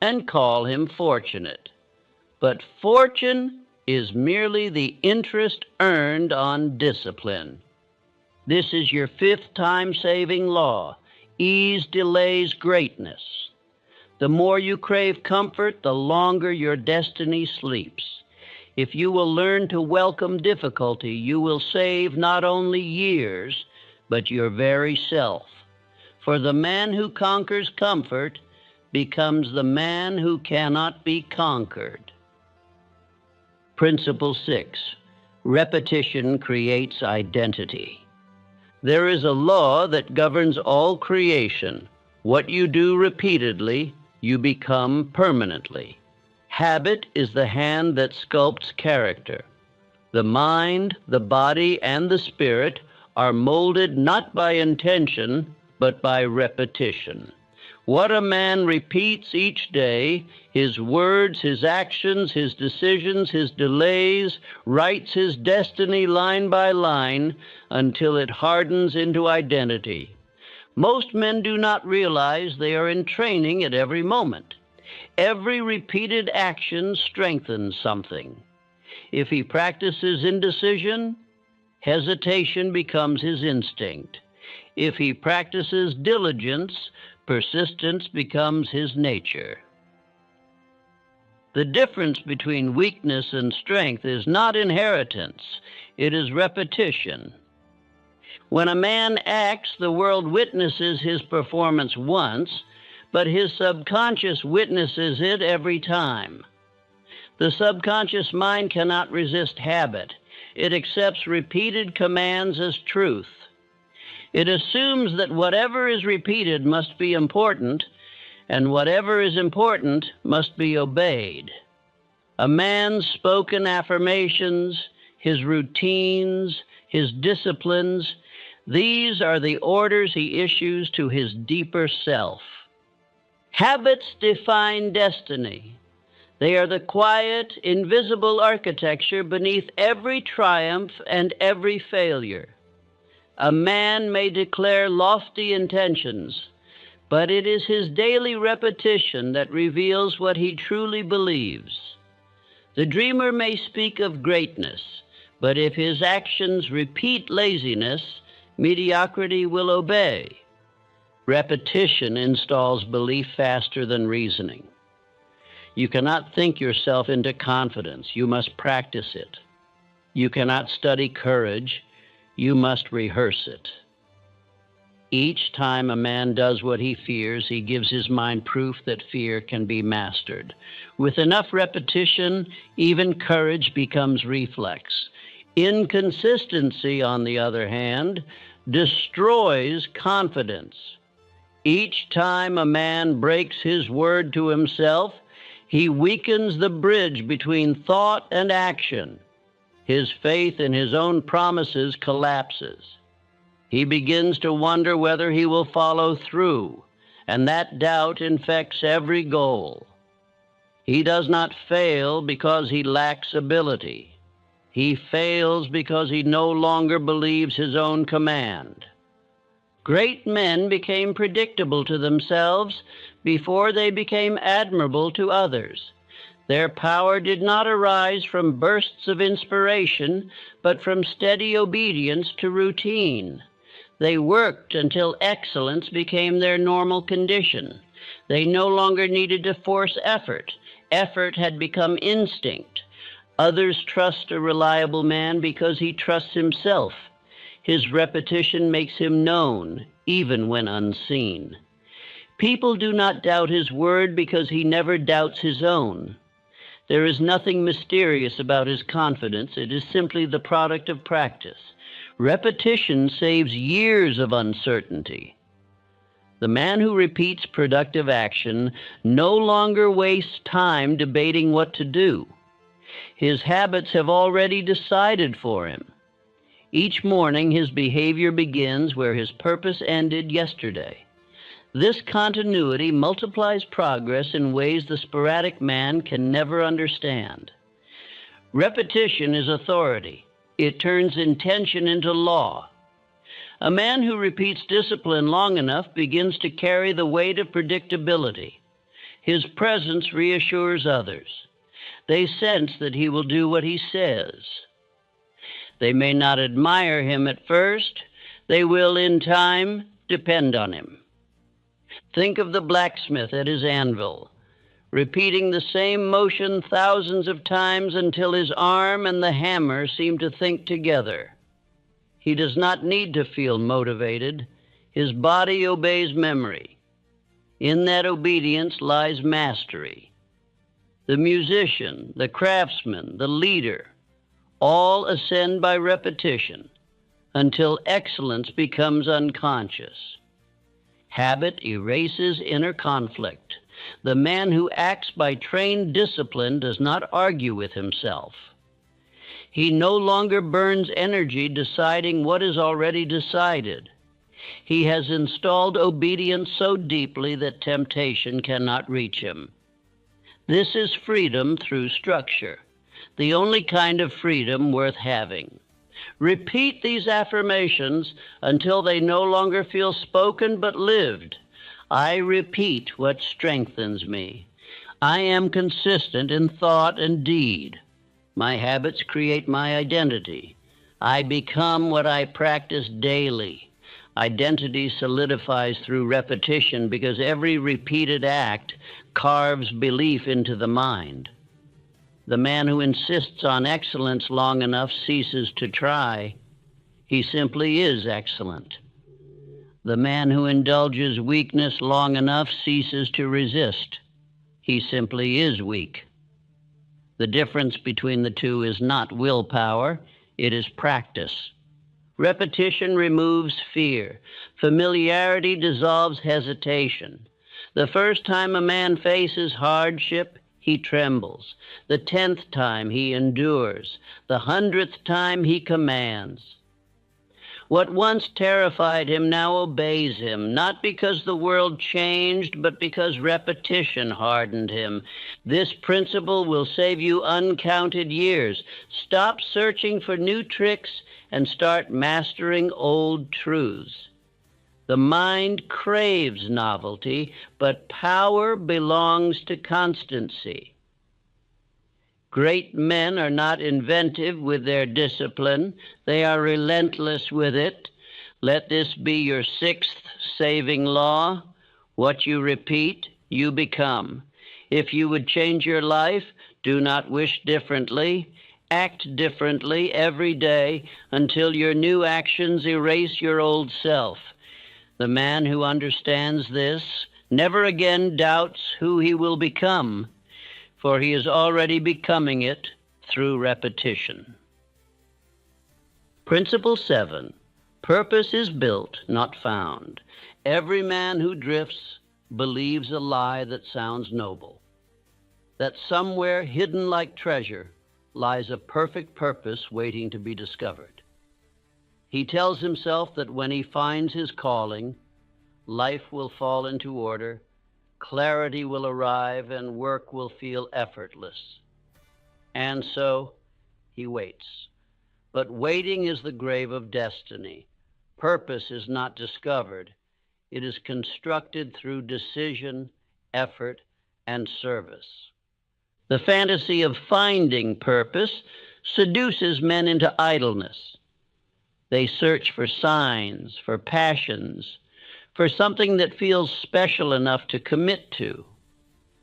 Speaker 1: and call him fortunate. But fortune is merely the interest earned on discipline. This is your fifth time-saving law. Ease delays greatness. The more you crave comfort, the longer your destiny sleeps. If you will learn to welcome difficulty, you will save not only years, but your very self. For the man who conquers comfort becomes the man who cannot be conquered. Principle 6. Repetition creates identity. There is a law that governs all creation. What you do repeatedly, you become permanently. Habit is the hand that sculpts character. The mind, the body, and the spirit are molded not by intention, but by repetition. What a man repeats each day, his words, his actions, his decisions, his delays, writes his destiny line by line until it hardens into identity. Most men do not realize they are in training at every moment. Every repeated action strengthens something. If he practices indecision, hesitation becomes his instinct. If he practices diligence, persistence becomes his nature. The difference between weakness and strength is not inheritance, it is repetition. When a man acts, the world witnesses his performance once, but his subconscious witnesses it every time. The subconscious mind cannot resist habit. It accepts repeated commands as truth. It assumes that whatever is repeated must be important, and whatever is important must be obeyed. A man's spoken affirmations, his routines, his disciplines, these are the orders he issues to his deeper self. Habits define destiny. They are the quiet, invisible architecture beneath every triumph and every failure. A man may declare lofty intentions, but it is his daily repetition that reveals what he truly believes. The dreamer may speak of greatness, but if his actions repeat laziness, mediocrity will obey. Repetition installs belief faster than reasoning. You cannot think yourself into confidence. You must practice it. You cannot study courage. You must rehearse it. Each time a man does what he fears, he gives his mind proof that fear can be mastered. With enough repetition, even courage becomes reflex. Inconsistency, on the other hand, destroys confidence. Each time a man breaks his word to himself, he weakens the bridge between thought and action. His faith in his own promises collapses. He begins to wonder whether he will follow through, and that doubt infects every goal. He does not fail because he lacks ability. He fails because he no longer believes his own command. Great men became predictable to themselves before they became admirable to others. Their power did not arise from bursts of inspiration, but from steady obedience to routine. They worked until excellence became their normal condition. They no longer needed to force effort. Effort had become instinct. Others trust a reliable man because he trusts himself. His repetition makes him known, even when unseen. People do not doubt his word because he never doubts his own. There is nothing mysterious about his confidence. It is simply the product of practice. Repetition saves years of uncertainty. The man who repeats productive action no longer wastes time debating what to do. His habits have already decided for him. Each morning his behavior begins where his purpose ended yesterday. This continuity multiplies progress in ways the sporadic man can never understand. Repetition is authority. It turns intention into law. A man who repeats discipline long enough begins to carry the weight of predictability. His presence reassures others. They sense that he will do what he says. They may not admire him at first. They will, in time, depend on him. Think of the blacksmith at his anvil, repeating the same motion thousands of times until his arm and the hammer seem to think together. He does not need to feel motivated. His body obeys memory. In that obedience lies mastery. The musician, the craftsman, the leader, all ascend by repetition until excellence becomes unconscious. Habit erases inner conflict. The man who acts by trained discipline does not argue with himself. He no longer burns energy deciding what is already decided. He has installed obedience so deeply that temptation cannot reach him. This is freedom through structure, the only kind of freedom worth having. Repeat these affirmations until they no longer feel spoken but lived. I repeat what strengthens me. I am consistent in thought and deed. My habits create my identity. I become what I practice daily. Identity solidifies through repetition because every repeated act carves belief into the mind. The man who insists on excellence long enough ceases to try. He simply is excellent. The man who indulges weakness long enough ceases to resist. He simply is weak. The difference between the two is not willpower, it is practice. Repetition removes fear. Familiarity dissolves hesitation. The first time a man faces hardship, he trembles. The 10th time he endures. The 100th time he commands. What once terrified him now obeys him, not because the world changed, but because repetition hardened him. This principle will save you uncounted years. Stop searching for new tricks and start mastering old truths. The mind craves novelty, but power belongs to constancy. Great men are not inventive with their discipline. They are relentless with it. Let this be your 6th saving law. What you repeat, you become. If you would change your life, do not wish differently. Act differently every day until your new actions erase your old self. The man who understands this never again doubts who he will become, for he is already becoming it through repetition. Principle 7, purpose is built, not found. Every man who drifts believes a lie that sounds noble, that somewhere hidden like treasure lies a perfect purpose waiting to be discovered. He tells himself that when he finds his calling, life will fall into order, clarity will arrive, and work will feel effortless. And so he waits. But waiting is the grave of destiny. Purpose is not discovered. It is constructed through decision, effort, and service. The fantasy of finding purpose seduces men into idleness. They search for signs, for passions, for something that feels special enough to commit to.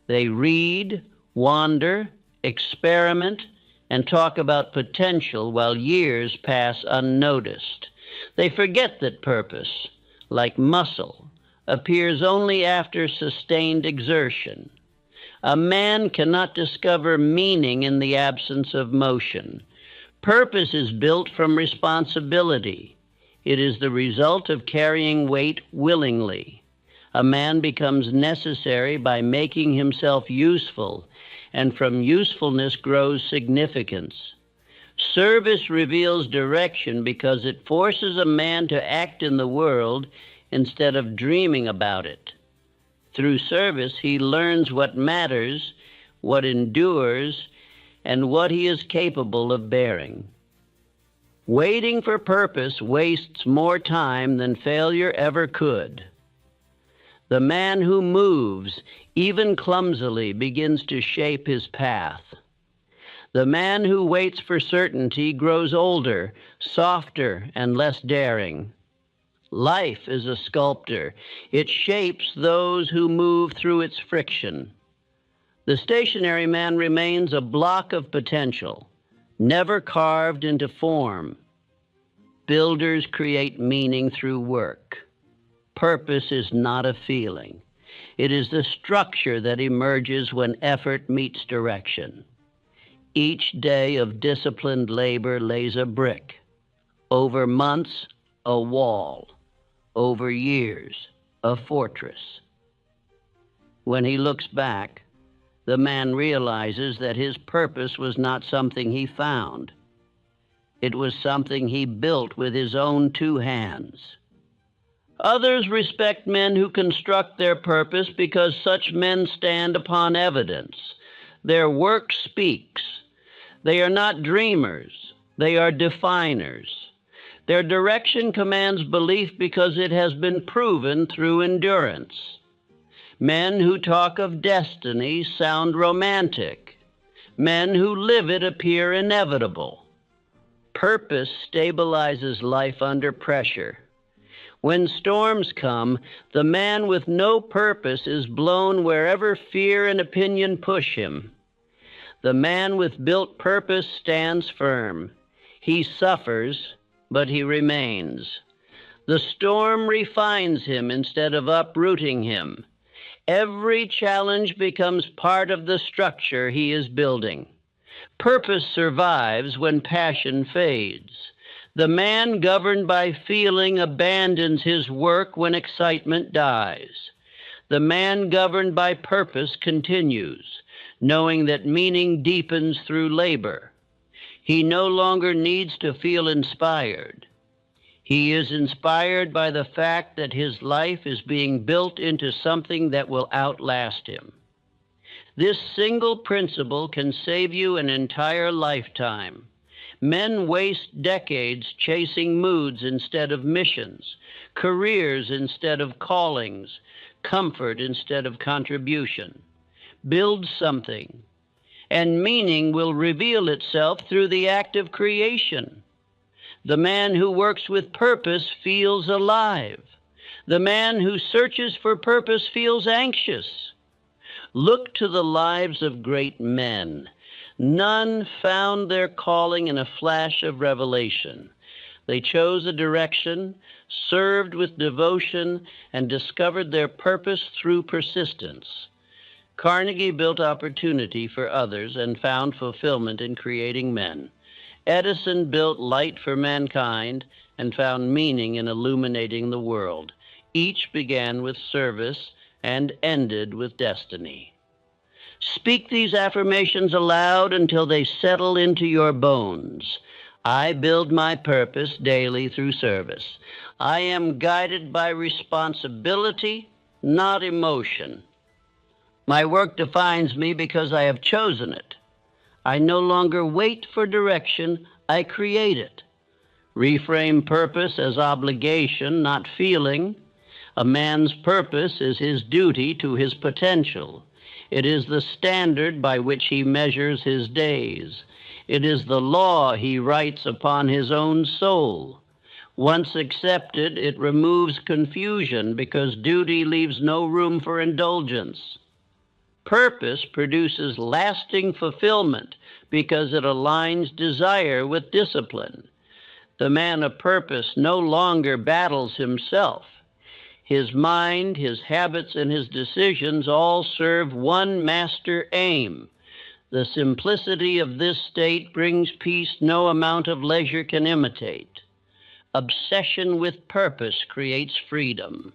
Speaker 1: They read, wander, experiment, and talk about potential while years pass unnoticed. They forget that purpose, like muscle, appears only after sustained exertion. A man cannot discover meaning in the absence of motion. Purpose is built from responsibility. It is the result of carrying weight willingly. A man becomes necessary by making himself useful, and from usefulness grows significance. Service reveals direction because it forces a man to act in the world instead of dreaming about it. Through service, he learns what matters, what endures, and what he is capable of bearing. Waiting for purpose wastes more time than failure ever could. The man who moves, even clumsily, begins to shape his path. The man who waits for certainty grows older, softer, and less daring. Life is a sculptor. It shapes those who move through its friction. The stationary man remains a block of potential, never carved into form. Builders create meaning through work. Purpose is not a feeling. It is the structure that emerges when effort meets direction. Each day of disciplined labor lays a brick. Over months, a wall. Over years, a fortress. When he looks back, the man realizes that his purpose was not something he found. It was something he built with his own 2 hands. Others respect men who construct their purpose because such men stand upon evidence. Their work speaks. They are not dreamers. They are definers. Their direction commands belief because it has been proven through endurance. Men who talk of destiny sound romantic. Men who live it appear inevitable. Purpose stabilizes life under pressure. When storms come, the man with no purpose is blown wherever fear and opinion push him. The man with built purpose stands firm. He suffers, but he remains. The storm refines him instead of uprooting him. Every challenge becomes part of the structure he is building. Purpose survives when passion fades. The man governed by feeling abandons his work when excitement dies. The man governed by purpose continues. knowing that meaning deepens through labor. He no longer needs to feel inspired. He is inspired by the fact that his life is being built into something that will outlast him. This single principle can save you an entire lifetime. Men waste decades chasing moods instead of missions, careers instead of callings, comfort instead of contribution. Build something, and meaning will reveal itself through the act of creation. The man who works with purpose feels alive. The man who searches for purpose feels anxious. Look to the lives of great men. None found their calling in a flash of revelation. They chose a direction, served with devotion, and discovered their purpose through persistence. Carnegie built opportunity for others and found fulfillment in creating men. Edison built light for mankind and found meaning in illuminating the world. Each began with service and ended with destiny. Speak these affirmations aloud until they settle into your bones. I build my purpose daily through service. I am guided by responsibility, not emotion. My work defines me because I have chosen it. I no longer wait for direction, I create it. Reframe purpose as obligation, not feeling. A man's purpose is his duty to his potential. It is the standard by which he measures his days. It is the law he writes upon his own soul. Once accepted, it removes confusion because duty leaves no room for indulgence. Purpose produces lasting fulfillment because it aligns desire with discipline. The man of purpose no longer battles himself. His mind, his habits, and his decisions all serve one master aim. The simplicity of this state brings peace no amount of leisure can imitate. Obsession with purpose creates freedom.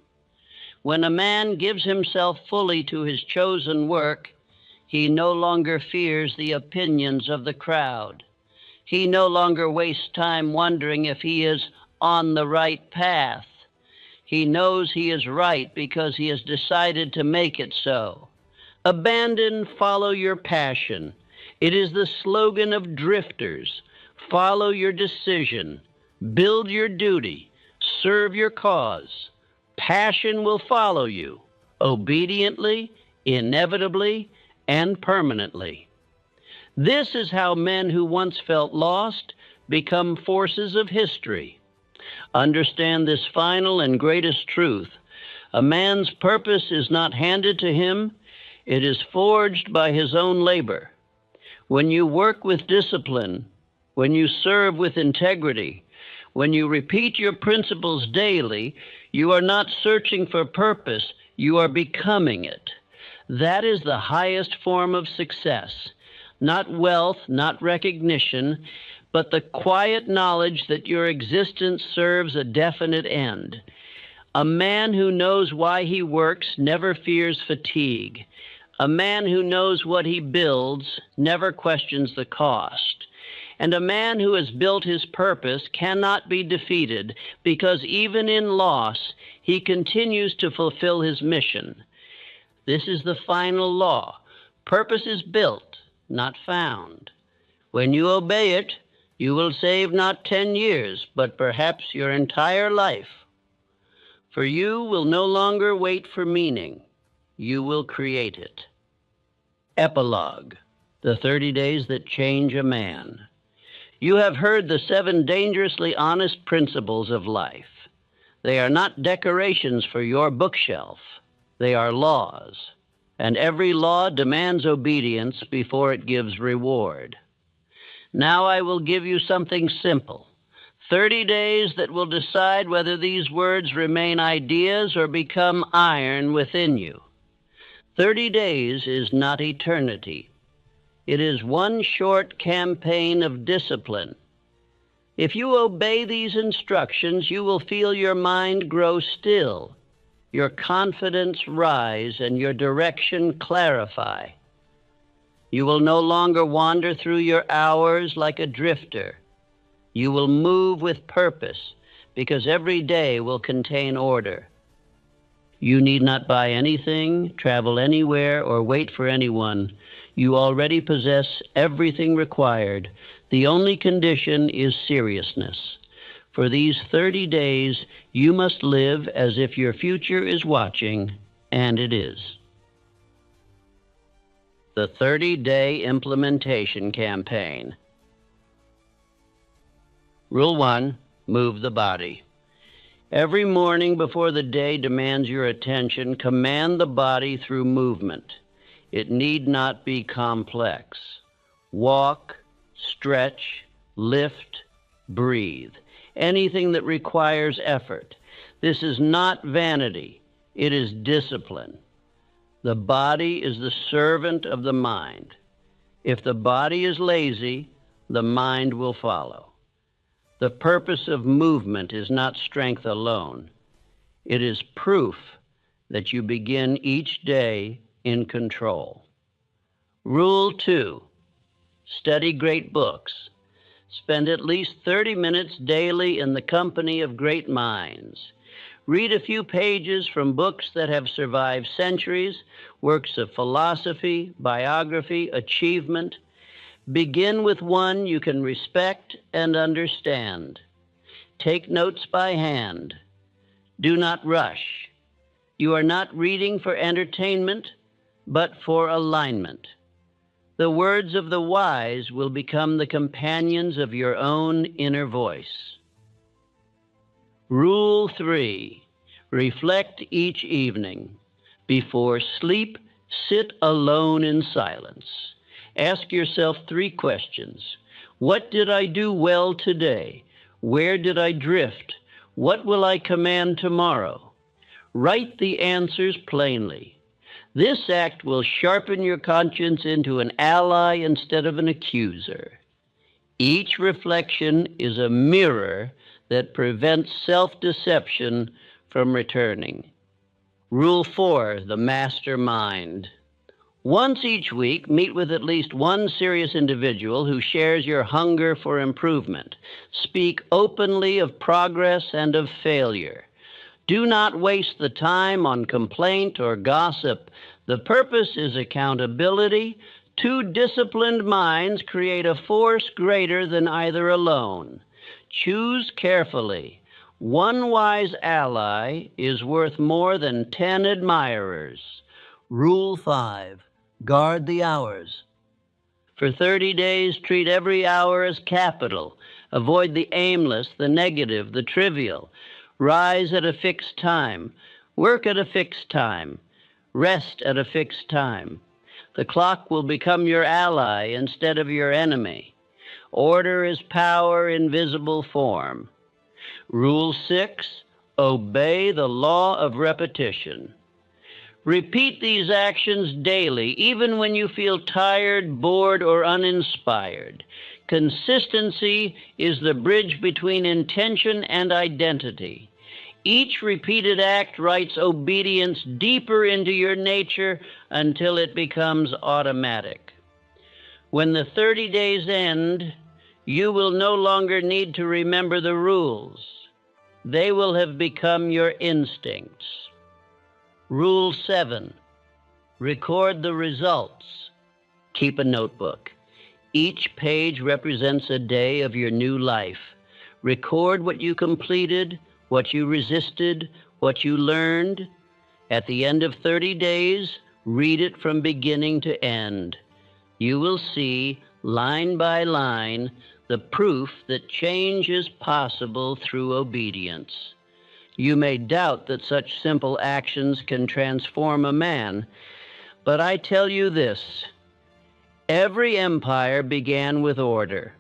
Speaker 1: When a man gives himself fully to his chosen work, he no longer fears the opinions of the crowd. He no longer wastes time wondering if he is on the right path. He knows he is right because he has decided to make it so. Abandon, follow your passion. It is the slogan of drifters. Follow your decision. Build your duty. Serve your cause. Passion will follow you, obediently, inevitably, and permanently. This is how men who once felt lost become forces of history. Understand this final and greatest truth. A man's purpose is not handed to him, it is forged by his own labor. When you work with discipline, when you serve with integrity, when you repeat your principles daily, you are not searching for purpose, you are becoming it. That is the highest form of success. Not wealth, not recognition, but the quiet knowledge that your existence serves a definite end. A man who knows why he works never fears fatigue. A man who knows what he builds never questions the cost. And a man who has built his purpose cannot be defeated because even in loss, he continues to fulfill his mission. This is the final law. Purpose is built, not found. When you obey it, you will save not 10 years, but perhaps your entire life. For you will no longer wait for meaning. You will create it. Epilogue: The 30 Days That Change a Man. You have heard the 7 dangerously honest principles of life. They are not decorations for your bookshelf. They are laws, and every law demands obedience before it gives reward. Now I will give you something simple. 30 days that will decide whether these words remain ideas or become iron within you. 30 days is not eternity. It is one short campaign of discipline. If you obey these instructions, you will feel your mind grow still, your confidence rise, and your direction clarify. You will no longer wander through your hours like a drifter. You will move with purpose, because every day will contain order. You need not buy anything, travel anywhere, or wait for anyone. You already possess everything required. The only condition is seriousness. For these 30 days, you must live as if your future is watching, and it is. The 30-Day Implementation Campaign. Rule 1, move the body. Every morning before the day demands your attention, command the body through movement. It need not be complex. Walk, stretch, lift, breathe. Anything that requires effort. This is not vanity. It is discipline. The body is the servant of the mind. If the body is lazy, the mind will follow. The purpose of movement is not strength alone. It is proof that you begin each day in control. Rule 2, study great books. Spend at least 30 minutes daily in the company of great minds. Read a few pages from books that have survived centuries, works of philosophy, biography, achievement. Begin with one you can respect and understand. Take notes by hand. Do not rush. You are not reading for entertainment, but for alignment. The words of the wise will become the companions of your own inner voice. Rule 3, reflect each evening. Before sleep, sit alone in silence. Ask yourself 3 questions. What did I do well today? Where did I drift? What will I command tomorrow? Write the answers plainly. This act will sharpen your conscience into an ally instead of an accuser. Each reflection is a mirror that prevents self-deception from returning. Rule 4, the master mind. Once each week, meet with at least one serious individual who shares your hunger for improvement. Speak openly of progress and of failure. Do not waste the time on complaint or gossip. The purpose is accountability. 2 disciplined minds create a force greater than either alone. Choose carefully. 1 wise ally is worth more than 10 admirers. Rule 5, guard the hours. For 30 days, treat every hour as capital. Avoid the aimless, the negative, the trivial. Rise at a fixed time. Work at a fixed time. Rest at a fixed time. The clock will become your ally instead of your enemy. Order is power in visible form. Rule 6, obey the law of repetition. Repeat these actions daily, even when you feel tired, bored, or uninspired. Consistency is the bridge between intention and identity. Each repeated act writes obedience deeper into your nature until it becomes automatic. When the 30 days end, you will no longer need to remember the rules. They will have become your instincts. Rule 7, record the results. Keep a notebook. Each page represents a day of your new life. Record what you completed, what you resisted, what you learned. At the end of 30 days, read it from beginning to end. You will see, line by line, the proof that change is possible through obedience. You may doubt that such simple actions can transform a man, but I tell you this: every empire began with order.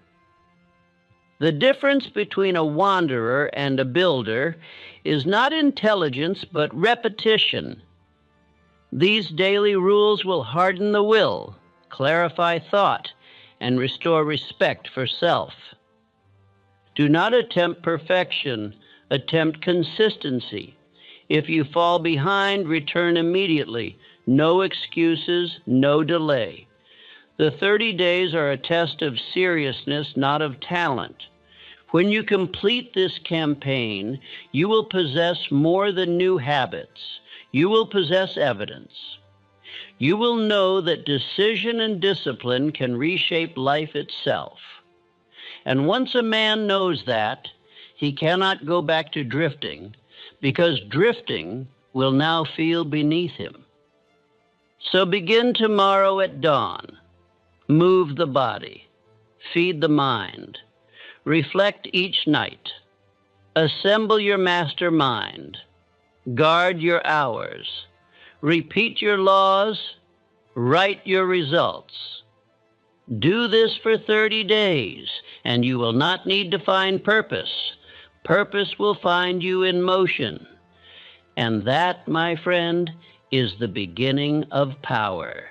Speaker 1: The difference between a wanderer and a builder is not intelligence, but repetition. These daily rules will harden the will, clarify thought, and restore respect for self. Do not attempt perfection, attempt consistency. If you fall behind, return immediately. No excuses, no delay. The 30 days are a test of seriousness, not of talent. When you complete this campaign, you will possess more than new habits. You will possess evidence. You will know that decision and discipline can reshape life itself. And once a man knows that, he cannot go back to drifting, because drifting will now feel beneath him. So begin tomorrow at dawn. Move the body. Feed the mind. Reflect each night. Assemble your master mind. Guard your hours. Repeat your laws. Write your results. Do this for 30 days, and you will not need to find purpose. Purpose will find you in motion. And that, my friend, is the beginning of power.